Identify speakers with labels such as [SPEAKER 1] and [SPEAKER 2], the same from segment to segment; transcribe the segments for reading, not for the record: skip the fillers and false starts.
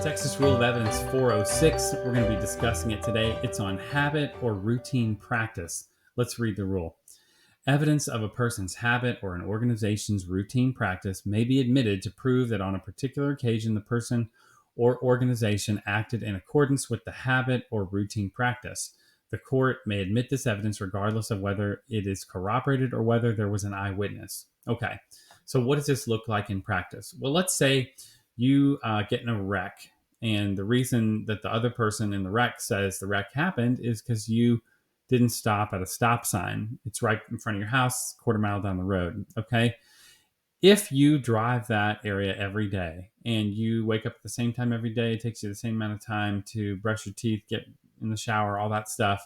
[SPEAKER 1] Texas Rule of Evidence 406. We're going to be discussing it today. It's on habit or routine practice. Let's read the rule. Evidence of a person's habit or an organization's routine practice may be admitted to prove that on a particular occasion the person or organization acted in accordance with the habit or routine practice. The court may admit this evidence regardless of whether it is corroborated or whether there was an eyewitness. Okay, so what does this look like in practice? Well, let's say you get in a wreck, and the reason that the other person in the wreck says the wreck happened is because you didn't stop at a stop sign. It's right in front of your house, quarter mile down the road. Okay. If you drive that area every day and you wake up at the same time every day, it takes you the same amount of time to brush your teeth, get in the shower, all that stuff.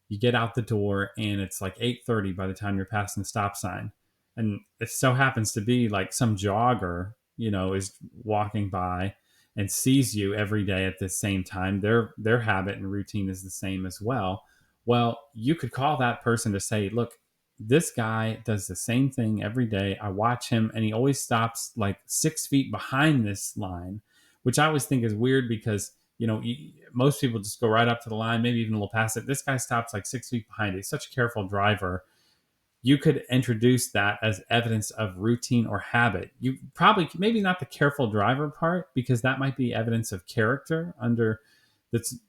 [SPEAKER 1] You get out the door and it's like 8:30 by the time you're passing the stop sign. And it so happens to be like some jogger, is walking by and sees you every day at the same time. Their habit and routine is the same as well. Well, you could call that person to say, look, this guy does the same thing every day. I watch him and he always stops like 6 feet behind this line, which I always think is weird because, most people just go right up to the line, maybe even a little past it. This guy stops like 6 feet behind it. He's such a careful driver. You could introduce that as evidence of routine or habit. You probably, maybe not the careful driver part, because that might be evidence of character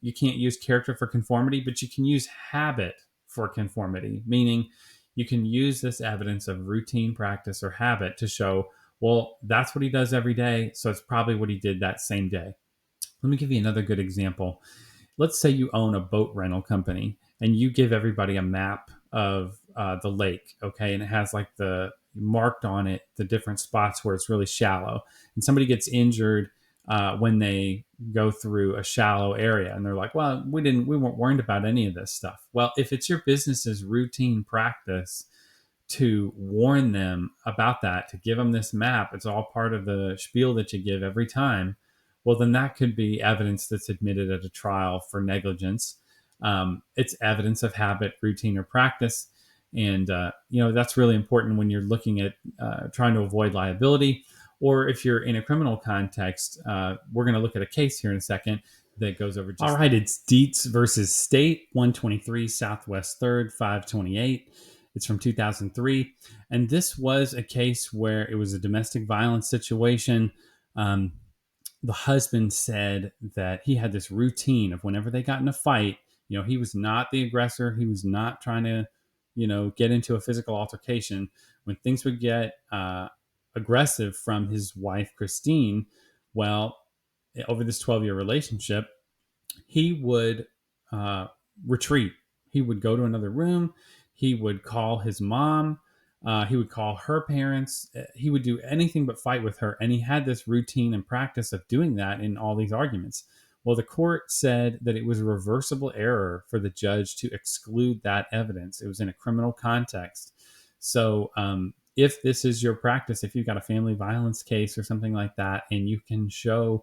[SPEAKER 1] you can't use character for conformity, but you can use habit for conformity, meaning you can use this evidence of routine practice or habit to show, well, that's what he does every day, so it's probably what he did that same day. Let me give you another good example. Let's say you own a boat rental company and you give everybody a map of the lake, okay, and it has like marked on it the different spots where it's really shallow, and somebody gets injured when they go through a shallow area, and they're like, well, we weren't worried about any of this stuff. Well, if it's your business's routine practice to warn them about that, to give them this map, it's all part of the spiel that you give every time, well, then that could be evidence that's admitted at a trial for negligence. It's evidence of habit, routine, or practice. And, that's really important when you're looking at trying to avoid liability. Or if you're in a criminal context, we're going to look at a case here in a second that goes over just... All right, it's Dietz versus State, 123 Southwest 3rd, 528. It's from 2003. And this was a case where it was a domestic violence situation. The husband said that he had this routine of whenever they got in a fight, he was not the aggressor. He was not trying to, get into a physical altercation. When things would get aggressive from his wife, Christine, well, over this 12-year relationship, he would retreat. He would go to another room. He would call his mom. He would call her parents. He would do anything but fight with her. And he had this routine and practice of doing that in all these arguments. Well, the court said that it was a reversible error for the judge to exclude that evidence. It was in a criminal context. So if this is your practice, if you've got a family violence case or something like that, and you can show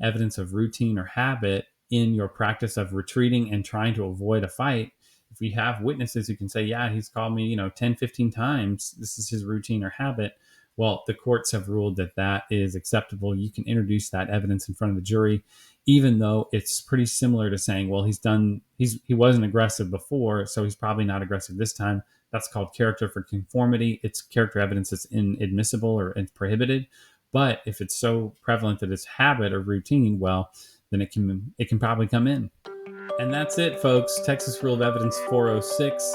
[SPEAKER 1] evidence of routine or habit in your practice of retreating and trying to avoid a fight, if we have witnesses who can say, yeah, he's called me, 10, 15 times, this is his routine or habit, well, the courts have ruled that that is acceptable. You can introduce that evidence in front of the jury, even though it's pretty similar to saying, well, he wasn't aggressive before, so he's probably not aggressive this time. That's called character for conformity. It's character evidence that's inadmissible or it's prohibited. But if it's so prevalent that it's habit or routine, well, then it can probably come in. And that's it, folks. Texas Rule of Evidence 406.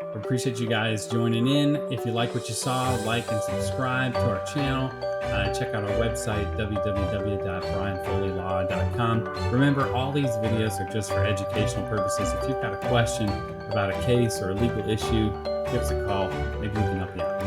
[SPEAKER 1] I appreciate you guys joining in. If you like what you saw, like and subscribe to our channel. Check out our website, www.brianfoleylaw.com. Remember, all these videos are just for educational purposes. If you've got a question about a case or a legal issue, give us a call. Maybe we can help you out.